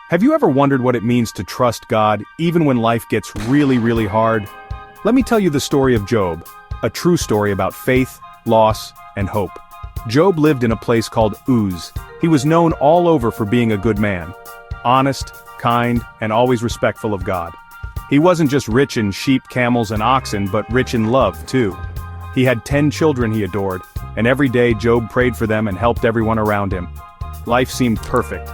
Have you ever wondered what it means to trust God, even when life gets really hard? Let me tell you the story of Job, a true story about faith, loss, and hope. Job lived in a place called Uz. He was known all over for being a good man. Honest, kind, and always respectful of God. He wasn't just rich in sheep, camels, and oxen, but rich in love, too. He had 10 children he adored, and every day Job prayed for them and helped everyone around him. Life seemed perfect.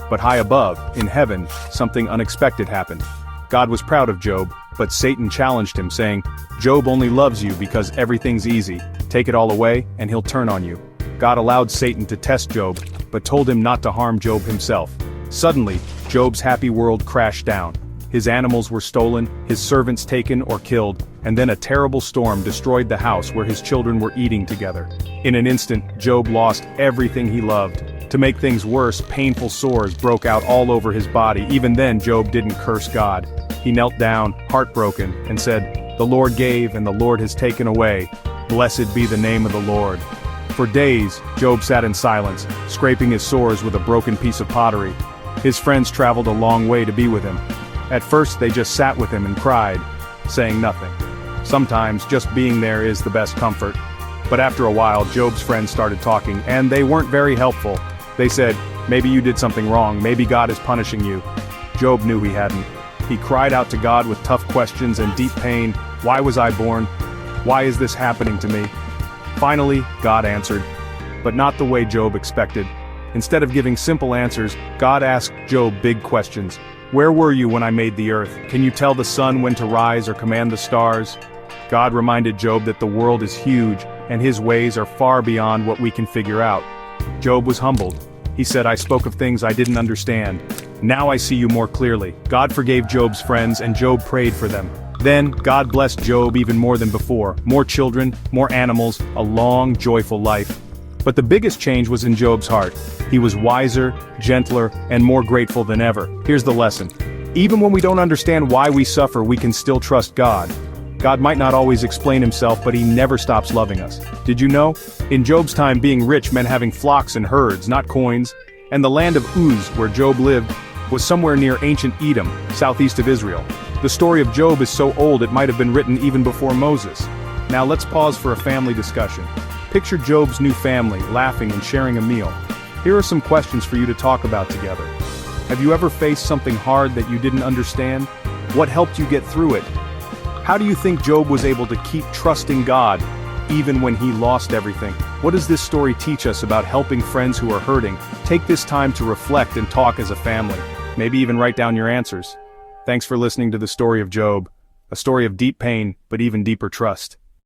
But high above, in heaven, something unexpected happened. God was proud of Job, but Satan challenged him, saying, "Job only loves you because everything's easy. Take it all away, and he'll turn on you." God allowed Satan to test Job, but told him not to harm Job himself. Suddenly, Job's happy world crashed down. His animals were stolen, his servants taken or killed, and then a terrible storm destroyed the house where his children were eating together. In an instant, Job lost everything he loved. To make things worse, painful sores broke out all over his body. Even then, Job didn't curse God. He knelt down, heartbroken, and said, "The Lord gave and the Lord has taken away. Blessed be the name of the Lord." For days, Job sat in silence, scraping his sores with a broken piece of pottery. His friends traveled a long way to be with him. At first, they just sat with him and cried, saying nothing. Sometimes, just being there is the best comfort. But after a while, Job's friends started talking, and they weren't very helpful. They said, "Maybe you did something wrong, maybe God is punishing you." Job knew he hadn't. He cried out to God with tough questions and deep pain. "Why was I born? Why is this happening to me?" Finally, God answered, but not the way Job expected. Instead of giving simple answers, God asked Job big questions. "Where were you when I made the earth? Can you tell the sun when to rise or command the stars?" God reminded Job that the world is huge, and his ways are far beyond what we can figure out. Job was humbled. He said, "I spoke of things I didn't understand. Now I see you more clearly." God forgave Job's friends, and Job prayed for them. Then, God blessed Job even more than before. More children, more animals, a long, joyful life. But the biggest change was in Job's heart. He was wiser, gentler, and more grateful than ever. Here's the lesson. Even when we don't understand why we suffer, we can still trust God. God might not always explain himself, but he never stops loving us. Did you know? In Job's time, being rich meant having flocks and herds, not coins. And the land of Uz, where Job lived, was somewhere near ancient Edom, southeast of Israel. The story of Job is so old it might have been written even before Moses. Now let's pause for a family discussion. Picture Job's new family, laughing and sharing a meal. Here are some questions for you to talk about together. Have you ever faced something hard that you didn't understand? What helped you get through it? How do you think Job was able to keep trusting God, even when he lost everything? What does this story teach us about helping friends who are hurting? Take this time to reflect and talk as a family. Maybe even write down your answers. Thanks for listening to the story of Job, a story of deep pain, but even deeper trust.